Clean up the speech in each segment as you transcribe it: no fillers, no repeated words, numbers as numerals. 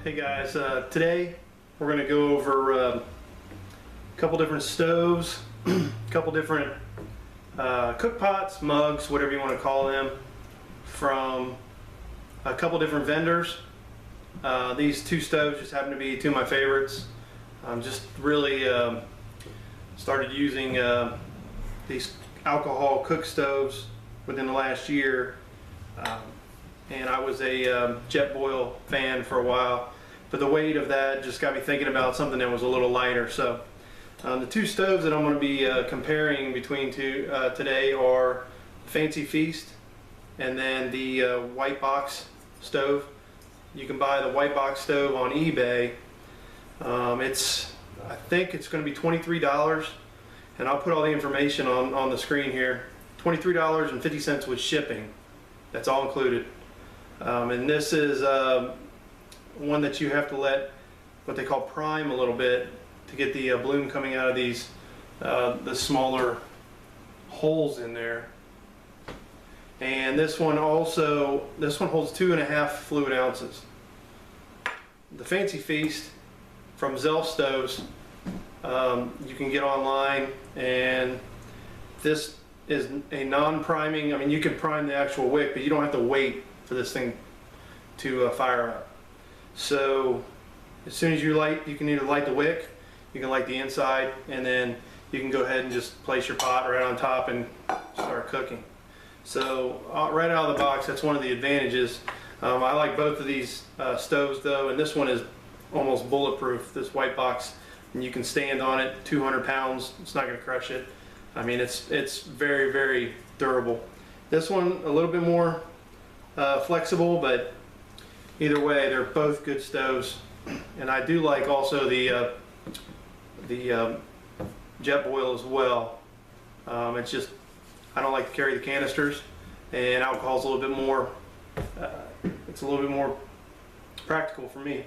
Hey guys, today we're going to go over a couple different stoves, a couple different cook pots, mugs, whatever you want to call them, from a couple different vendors. These two stoves just happen to be two of my favorites. I'm just really started using these alcohol cook stoves within the last year, and I was a jet boil fan for a while, but the weight of that just got me thinking about something that was a little lighter. So the two stoves that I'm going to be comparing between today are Fancy Feast and then the Whitebox stove. You can buy the Whitebox stove on eBay. I think it's going to be $23, and I'll put all the information on the screen here. $23.50 with shipping. That's all included. And this is one that you have to let what they call prime a little bit to get the bloom coming out of these the smaller holes in there. And this one holds 2.5 fluid ounces. The Fancy Feast from Zelf Stoves, you can get online, and this is a non-priming. I mean, you can prime the actual wick, but you don't have to wait for this thing to fire up. So as soon as you can either light the wick, you can light the inside, and then you can go ahead and just place your pot right on top and start cooking. So right out of the box, that's one of the advantages. I like both of these stoves though, and this one is almost bulletproof, this Whitebox, and you can stand on it 200 pounds. It's not going to crush it. I mean, it's very, very durable. This one a little bit more flexible, but either way, they're both good stoves. And I do like also the jet boil as well. It's just, I don't like to carry the canisters, and alcohol's a little bit more, it's a little bit more practical for me.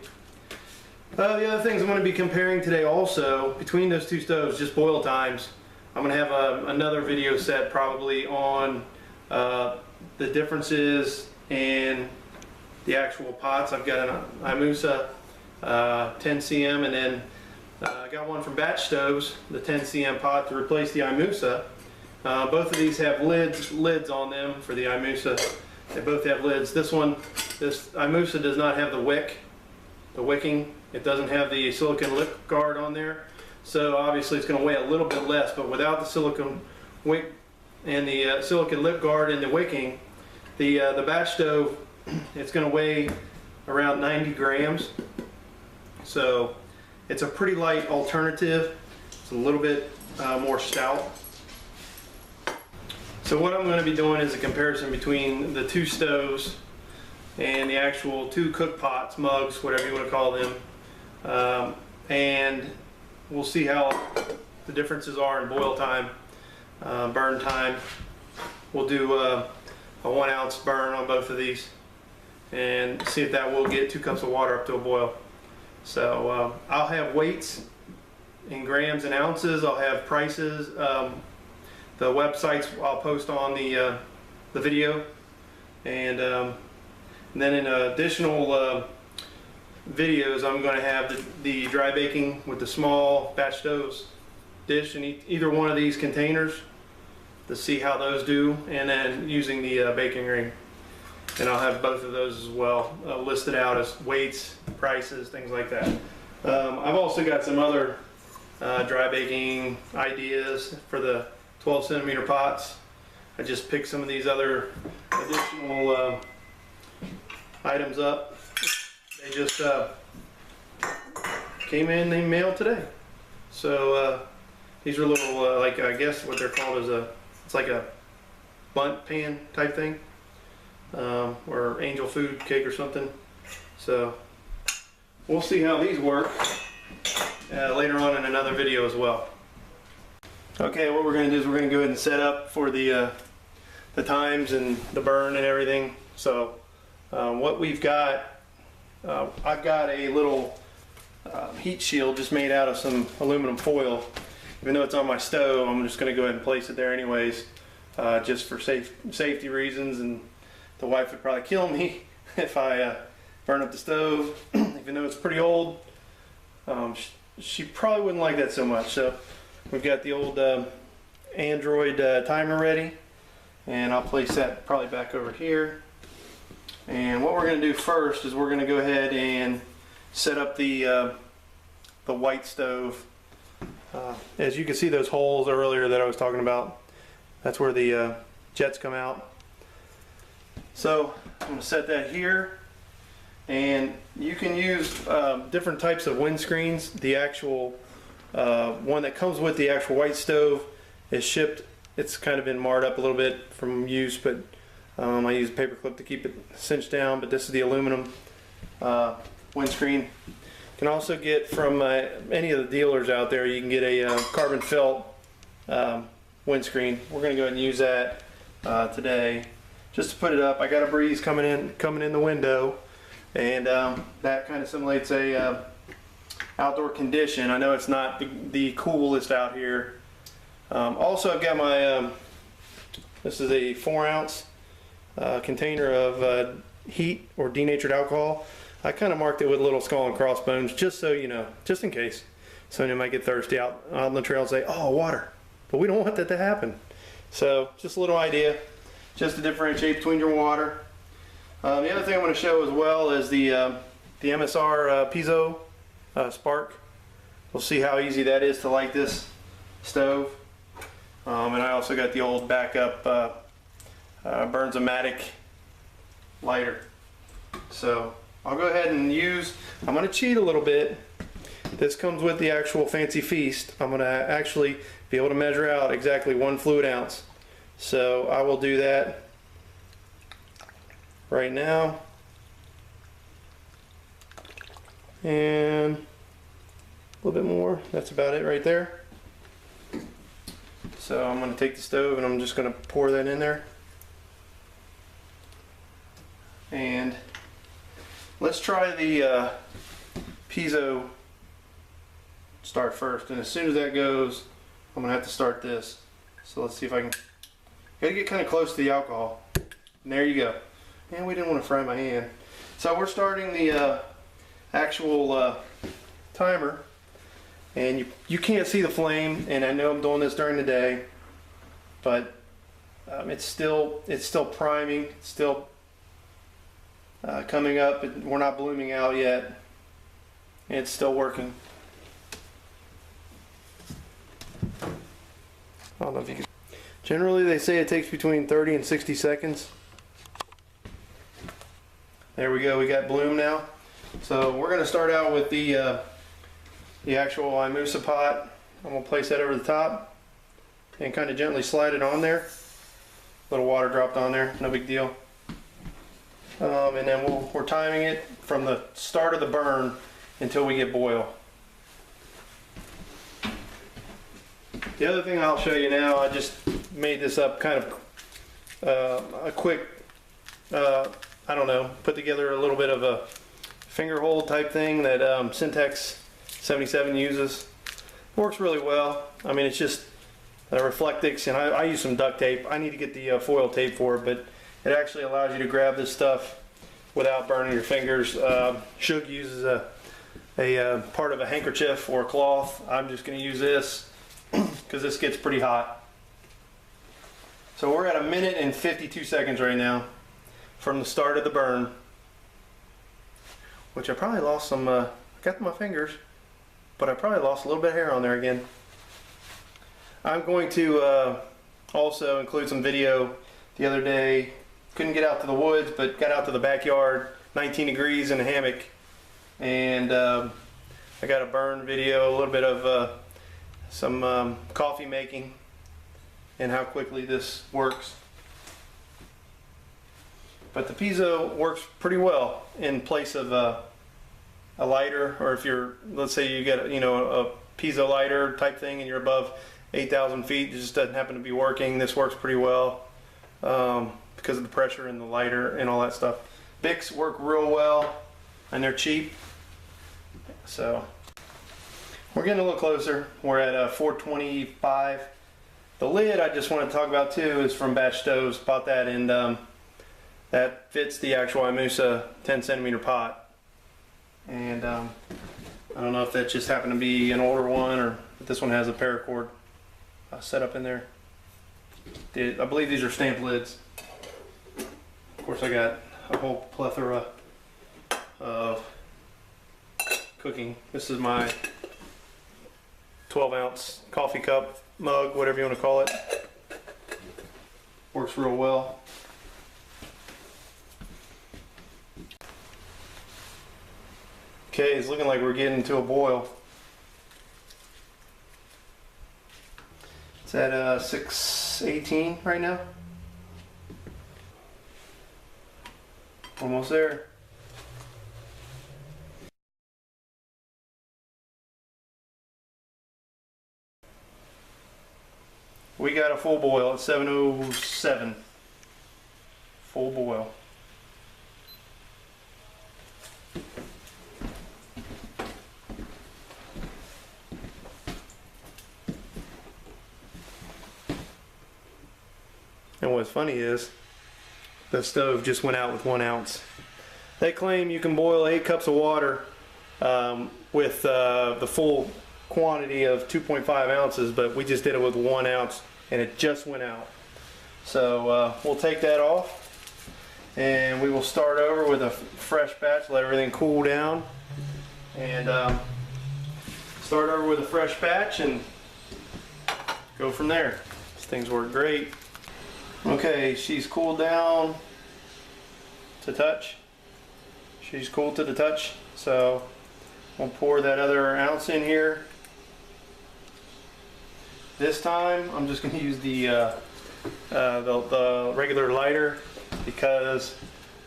The other things I'm going to be comparing today also, between those two stoves, just boil times. I'm going to have another video set probably on the differences in the actual pots. I've got an Imusa 10 cm, and then I got one from Batchstovez, the 10 cm pot to replace the Imusa. Both of these have lids on them for the Imusa. They both have lids. This Imusa does not have the wicking. It doesn't have the silicone lip guard on there. So obviously it's going to weigh a little bit less, but without the silicone wick and the silicone lip guard and the wicking, the batch stove, it's going to weigh around 90 grams. So it's a pretty light alternative. It's a little bit more stout. So what I'm going to be doing is a comparison between the two stoves and the actual two cook pots, mugs, whatever you want to call them, and we'll see how the differences are in boil time, burn time. We'll do a 1 ounce burn on both of these and see if that will get 2 cups of water up to a boil. So I'll have weights in grams and ounces. I'll have prices. The websites I'll post on the video, and then in additional videos, I'm going to have the dry baking with the small Batchstovez dish in either one of these containers to see how those do, and then using the baking ring. And I'll have both of those as well listed out as weights, prices, things like that. I've also got some other dry baking ideas for the 12 centimeter pots. I just picked some of these other additional items up. They just came in the mail today. So these are little, like, I guess what they're called is it's like a bundt pan type thing, or angel food cake or something. So we'll see how these work later on in another video as well. Okay, what we're going to do is we're going to go ahead and set up for the times and the burn and everything. So what we've got, I've got a little heat shield just made out of some aluminum foil. Even though it's on my stove, I'm just going to go ahead and place it there anyways, just for safety reasons. And the wife would probably kill me if I burn up the stove if even though it's pretty old. She probably wouldn't like that so much. So we've got the old Android timer ready, and I'll place that probably back over here. And what we're going to do first is we're going to go ahead and set up the white stove. As you can see, those holes earlier that I was talking about, that's where the jets come out. So I'm going to set that here, and you can use different types of windscreens. The actual one that comes with the actual white stove is shipped. It's kind of been marred up a little bit from use, but I use a paper clip to keep it cinched down. But this is the aluminum windscreen. You can also get from any of the dealers out there, you can get a carbon felt windscreen. We're going to go ahead and use that today just to put it up. I got a breeze coming in the window, and that kind of simulates a outdoor condition. I know it's not the coolest out here. Also, I've got my this is a 4-ounce container of heat or denatured alcohol. I kind of marked it with little skull and crossbones, just so you know, just in case somebody might get thirsty out on the trail and say, "Oh, water," but we don't want that to happen. So just a little idea, just to differentiate between your water. The other thing I'm going to show as well is the MSR piezo spark. We'll see how easy that is to light this stove. And I also got the old backup Burns-O-Matic lighter. So I'll go ahead and I'm going to cheat a little bit. This comes with the actual Fancy Feast. I'm going to actually be able to measure out exactly 1 fluid ounce. So I will do that right now. And a little bit more. That's about it right there. So I'm going to take the stove and I'm just going to pour that in there. And let's try the piezo start first. And as soon as that goes, I'm going to have to start this. So let's see if I can. Got to get kind of close to the alcohol. And there you go. And we didn't want to fry my hand. So we're starting the actual timer. And you can't see the flame, and I know I'm doing this during the day, but it's still priming. It's still coming up. We're not blooming out yet. It's still working. I don't know if you can. Generally, they say it takes between 30 and 60 seconds. There we go. We got bloom now. So we're going to start out with the actual Imusa pot. I'm going to place that over the top and kind of gently slide it on there. A little water dropped on there, no big deal. And then we're timing it from the start of the burn until we get boil. The other thing I'll show you now, I just made this up kind of a quick, I don't know, put together a little bit of a finger hold type thing that Syntex 77 uses. Works really well. I mean, it's just Reflectix, and I use some duct tape. I need to get the foil tape for it, but it actually allows you to grab this stuff without burning your fingers. Shug uses a part of a handkerchief or a cloth. I'm just going to use this because this gets pretty hot. So we're at 1 minute and 52 seconds right now from the start of the burn, which I probably lost some, I got my fingers, but I probably lost a little bit of hair on there again. I'm going to also include some video. The other day, couldn't get out to the woods, but got out to the backyard, 19 degrees in a hammock, and I got a burn video, a little bit of some coffee making and how quickly this works. But the piezo works pretty well in place of a lighter, or if you're, let's say you get a piezo lighter type thing and you're above 8,000 feet, it just doesn't happen to be working. This works pretty well because of the pressure in the lighter and all that stuff. Bics work real well and they're cheap. So we're getting a little closer. We're at 425. The lid I just want to talk about too is from Batchstovez. Bought that, and that fits the actual Imusa 10 centimeter pot. And I don't know if that just happened to be an older one or if this one has a paracord set up in there. I believe these are stamped lids. Of course, I got a whole plethora of cooking. This is my 12-ounce coffee cup, mug, whatever you want to call it. Works real well. Okay, it's looking like we're getting to a boil. It's at 618 right now. Almost there. We got a full boil at 707. Full boil. And what's funny is the stove just went out with 1 ounce. They claim you can boil 8 cups of water with the full quantity of 2.5 ounces, but we just did it with 1 ounce and it just went out. So we'll take that off and we will start over with a fresh batch, let everything cool down, and start over with a fresh batch and go from there. These things work great. Okay, she's cooled down to touch. She's cooled to the touch, so we'll pour that other ounce in here. This time I'm just going to use the regular lighter because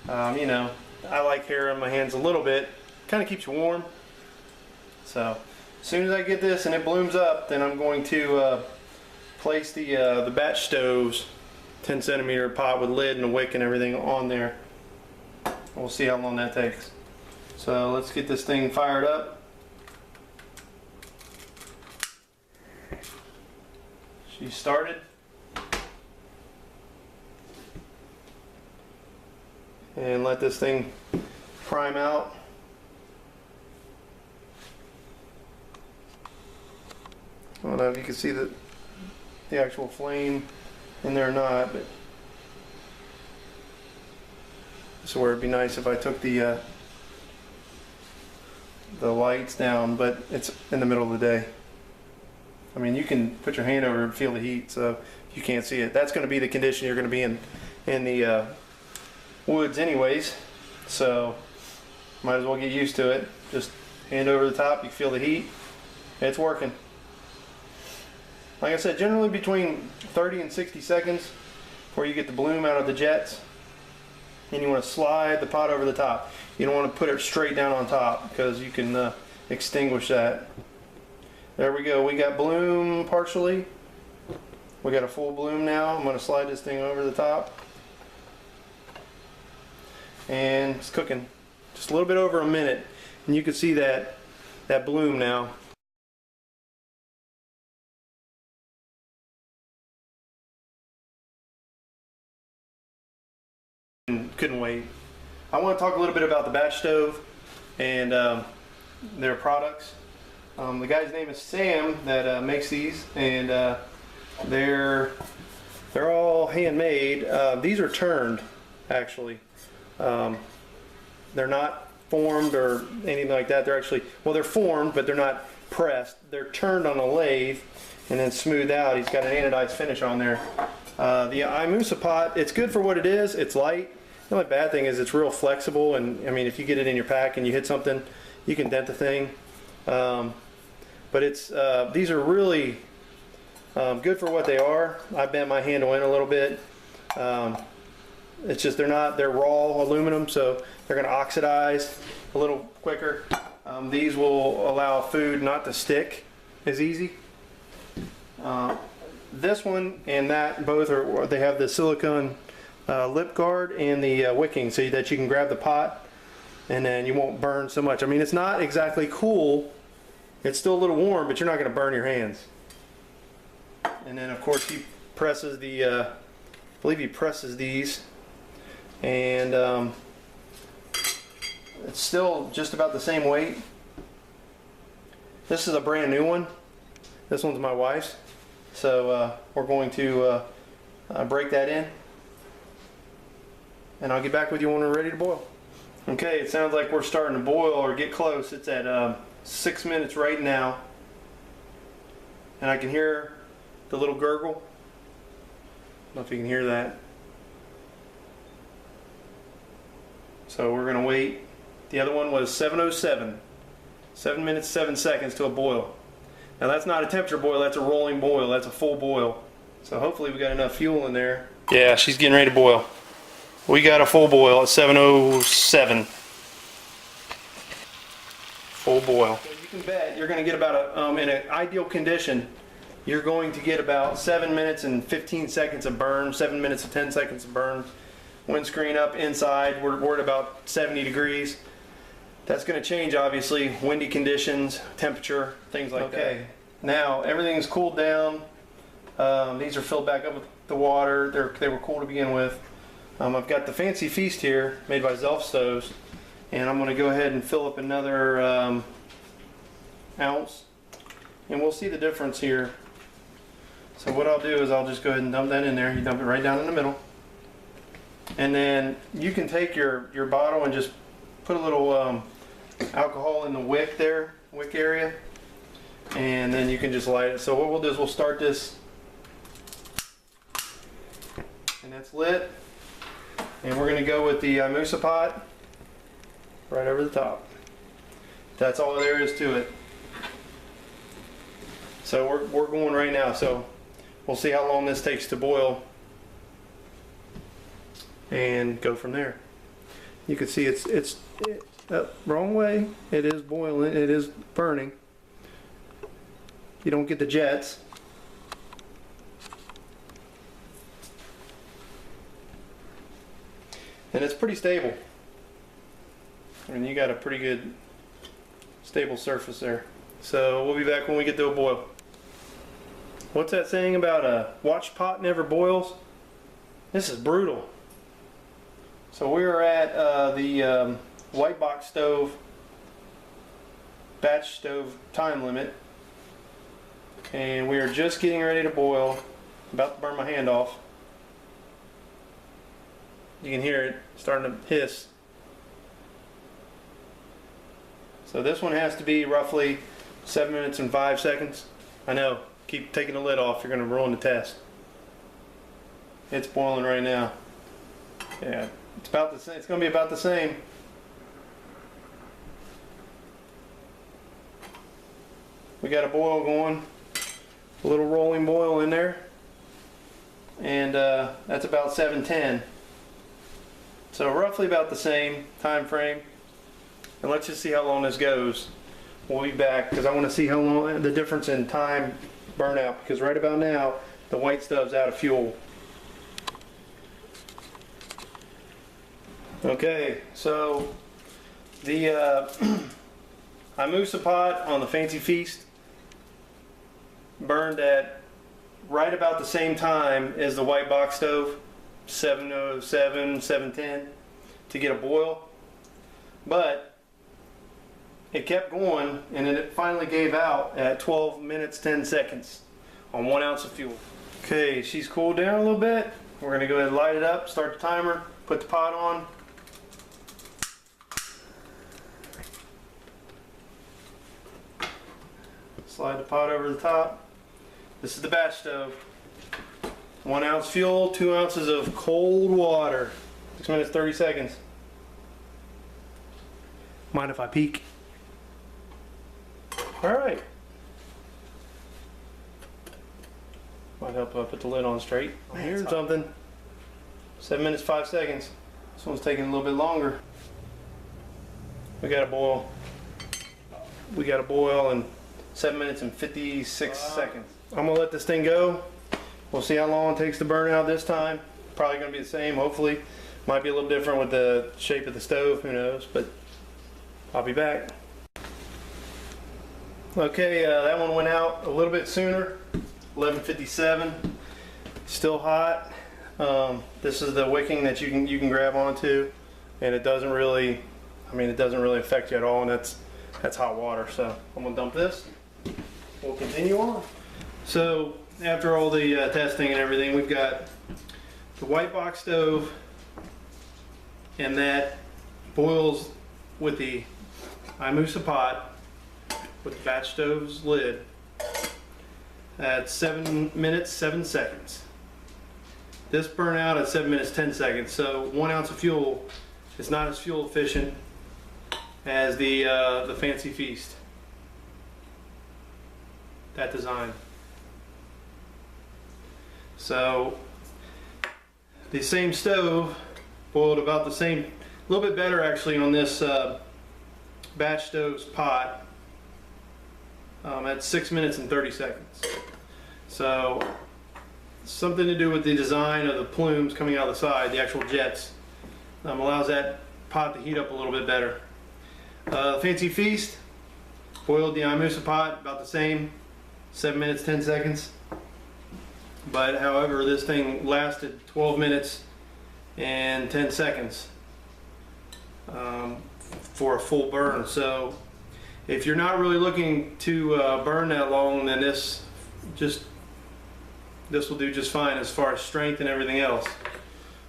you know, I like hair on my hands a little bit. Kind of keeps you warm. So as soon as I get this and it blooms up, then I'm going to place the Batchstovez 10-centimeter pot with lid and a wick and everything on there. We'll see how long that takes. So let's get this thing fired up. She started. And let this thing prime out. I don't know if you can see the actual flame in there or not, but this is where it'd be nice if I took the lights down, but it's in the middle of the day. I mean, you can put your hand over and feel the heat, so you can't see it. That's going to be the condition you're going to be in the woods anyways, so might as well get used to it. Just hand over the top, you feel the heat. It's working. Like I said, generally between 30 and 60 seconds before you get the bloom out of the jets. And you want to slide the pot over the top. You don't want to put it straight down on top because you can extinguish that. There we go. We got bloom partially. We got a full bloom now. I'm going to slide this thing over the top. And it's cooking just a little bit over a minute. And you can see that bloom now. Couldn't wait. I want to talk a little bit about the Batchstove and their products. The guy's name is Sam that makes these, and they're all handmade. These are turned, actually. They're not formed or anything like that. They're actually, well, they're formed, but they're not pressed. They're turned on a lathe and then smoothed out. He's got an anodized finish on there. The Imusa pot, it's good for what it is. It's light. The only bad thing is it's real flexible, and I mean, if you get it in your pack and you hit something, you can dent the thing. But it's these are really good for what they are. I bent my handle in a little bit. It's just they're raw aluminum, so they're going to oxidize a little quicker. These will allow food not to stick as easy. This one and that both are, they have the silicone lip guard and the wicking so that you can grab the pot and then you won't burn so much. I mean, it's not exactly cool. It's still a little warm, but you're not going to burn your hands. And then of course he presses the, I believe he presses these, and It's still just about the same weight. This is a brand new one. This one's my wife's. So we're going to break that in. And I'll get back with you when we're ready to boil. Okay, it sounds like we're starting to boil or get close. It's at 6 minutes right now. And I can hear the little gurgle. I don't know if you can hear that. So we're going to wait. The other one was 7:07. 7 minutes, 7 seconds to a boil. Now that's not a temperature boil, that's a rolling boil. That's a full boil. So hopefully we got enough fuel in there. Yeah, she's getting ready to boil. We got a full boil at 7:07. Full boil. So you can bet you're going to get about in an ideal condition, you're going to get about 7 minutes and 15 seconds of burn, 7 minutes and 10 seconds of burn. Windscreen up inside, we're at about 70 degrees. That's going to change obviously, windy conditions, temperature, things like that. Okay, now everything's cooled down. These are filled back up with the water. They were cool to begin with. I've got the Fancy Feast here, made by Batchstovez, and I'm going to go ahead and fill up another ounce, and we'll see the difference here. So what I'll do is I'll just go ahead and dump that in there. You dump it right down in the middle, and then you can take your bottle and just put a little alcohol in the wick there, wick area, and then you can just light it. So what we'll do is we'll start this, and that's lit. And we're going to go with the Imusa pot right over the top. That's all there is to it. So we're going right now. So we'll see how long this takes to boil and go from there. You can see it's wrong way. It is boiling. It is burning. You don't get the jets. And it's pretty stable. I mean, you got a pretty good stable surface there. So we'll be back when we get to a boil. What's that saying about a watch pot never boils? This is brutal. So we are at the Whitebox stove, batch stove time limit. And we are just getting ready to boil. About to burn my hand off. You can hear it starting to hiss. So this one has to be roughly 7 minutes and 5 seconds. I know, keep taking the lid off, you're going to ruin the test. It's boiling right now. Yeah, it's about the same. It's going to be about the same. We got a boil going, a little rolling boil in there, and that's about 7:10. So roughly about the same time frame. And let's just see how long this goes. We'll be back because I want to see how long the difference in time burnout, because right about now the white stuff's out of fuel. Okay, so the Imusa pot on the Fancy Feast burned at right about the same time as the Whitebox stove. 7:07, 7:10 to get a boil, but it kept going, and then it finally gave out at 12 minutes 10 seconds on 1 ounce of fuel. Okay, she's cooled down a little bit. We're going to go ahead and light it up, start the timer, put the pot on. Slide the pot over the top. This is the batch stove. 1 ounce fuel, 2 ounces of cold water. 6 minutes, 30 seconds. Mind if I peek? Alright. Might help if I put the lid on straight. I'm hearing something. 7 minutes, 5 seconds. This one's taking a little bit longer. We got a boil. We got a boil in 7 minutes and 56 seconds. I'm gonna let this thing go. We'll see how long it takes to burn out this time. Probably going to be the same, hopefully. Might be a little different with the shape of the stove, who knows, but I'll be back. Okay, that one went out a little bit sooner, 11:57. Still hot. This is the wicking that you can grab onto, and it doesn't really I mean, it doesn't really affect you at all, and that's hot water. So I'm gonna dump this. We'll continue on. So after all the testing and everything, we've got the Whitebox stove, and that boils with the Imusa pot with the Batchstovez lid at 7 minutes 7 seconds. This burned out at 7 minutes 10 seconds. So 1 ounce of fuel is not as fuel efficient as the Fancy Feast. That design. So the same stove boiled about the same, a little bit better actually on this Batchstovez pot at 6 minutes and 30 seconds. So something to do with the design of the plumes coming out of the side, the actual jets, allows that pot to heat up a little bit better. Fancy Feast boiled the Imusa pot about the same, 7 minutes 10 seconds. But however, this thing lasted 12 minutes and 10 seconds for a full burn. So if you're not really looking to burn that long, then this will do just fine as far as strength and everything else.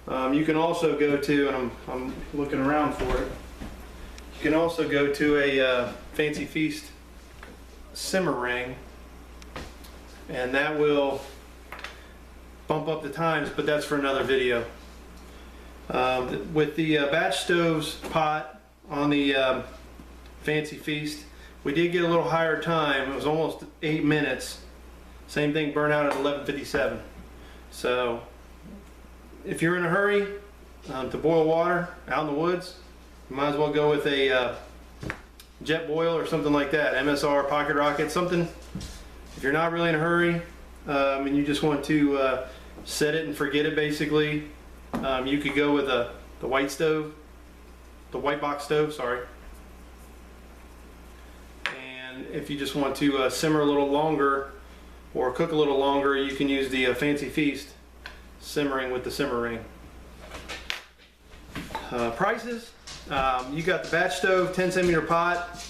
You can also go to, and I'm looking around for it, you can also go to a Fancy Feast simmer ring, and that will bump up the times, but that's for another video. With the Batchstovez pot on the Fancy Feast, we did get a little higher time. It was almost 8 minutes. Same thing, burn out at 11:57. So if you're in a hurry to boil water out in the woods, you might as well go with a jet boil or something like that, MSR, Pocket Rocket, something. If you're not really in a hurry and you just want to set it and forget it basically, you could go with the Whitebox stove, sorry. And if you just want to simmer a little longer or cook a little longer, you can use the Fancy Feast simmering with the simmer ring. Prices, you got the Batchstovez 10 centimeter pot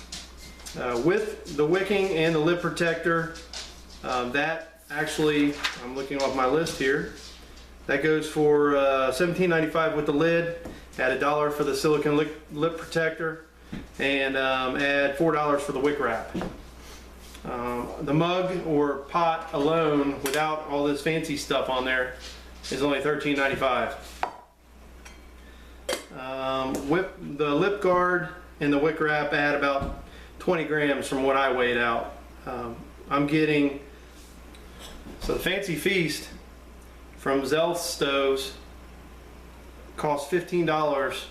with the wicking and the lip protector. That actually, I'm looking off my list here, that goes for $17.95 with the lid. Add $1 for the silicone lip protector, and add $4 for the wick wrap. The mug or pot alone, without all this fancy stuff on there, is only $13.95. The lip guard and the wick wrap add about 20 grams from what I weighed out. I'm getting, so the Fancy Feast from Zell stoves costs $15.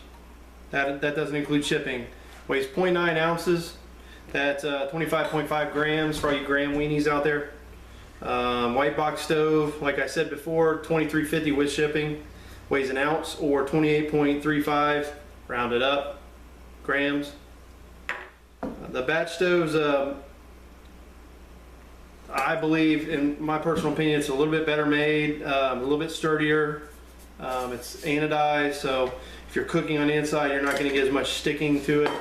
That doesn't include shipping. Weighs 0.9 ounces. That's 25.5 grams for all you gram weenies out there. Whitebox stove, like I said before, $23.50 with shipping. Weighs an ounce or 28.35, rounded up, grams. The Batchstovez, I believe, in my personal opinion, it's a little bit better made, a little bit sturdier. It's anodized, so if you're cooking on the inside, you're not going to get as much sticking to it.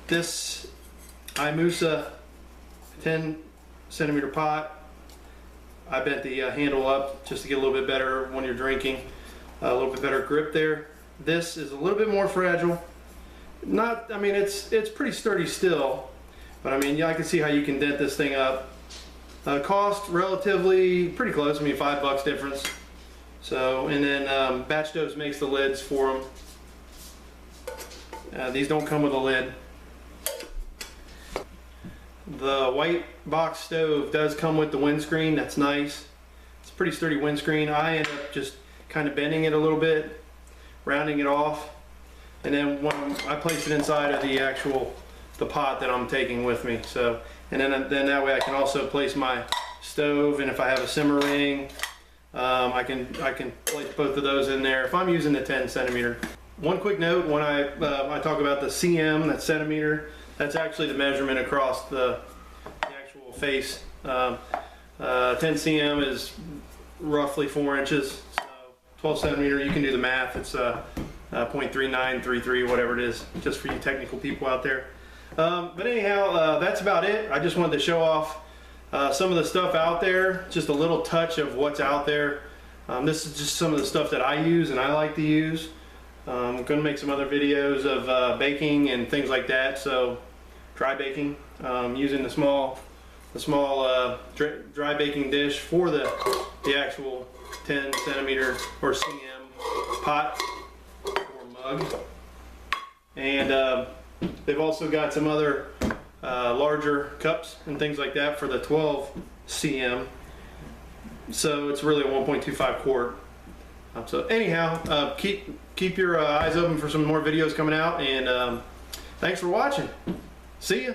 This Imusa 10 centimeter pot, I bent the handle up just to get a little bit better when you're drinking, a little bit better grip there. This is a little bit more fragile. Not, I mean, it's pretty sturdy still, but I mean, yeah, I can see how you can dent this thing up. Cost relatively pretty close. I mean, $5 difference. So, and then Batchstovez makes the lids for them. These don't come with a lid. The Whitebox stove does come with the windscreen. That's nice. It's a pretty sturdy windscreen. I end up just kind of bending it a little bit, rounding it off, and then when I place it inside of the pot that I'm taking with me. So, and then that way I can also place my stove, and if I have a simmer ring, I can place both of those in there if I'm using the 10 centimeter. One quick note, when I talk about the cm, that centimeter, that's actually the measurement across the actual face. 10 cm is roughly 4 inches. So 12 centimeter, you can do the math. It's .3933, whatever it is, just for you technical people out there. But anyhow, that's about it. I just wanted to show off some of the stuff out there, just a little touch of what's out there. This is just some of the stuff that I use and I like to use. I'm going to make some other videos of baking and things like that. So dry baking, using the small dry baking dish for the actual 10 centimeter or cm pot or mug. And they've also got some other larger cups and things like that for the 12 cm. So it's really a 1.25 quart. So anyhow, keep your eyes open for some more videos coming out, and thanks for watching. See ya.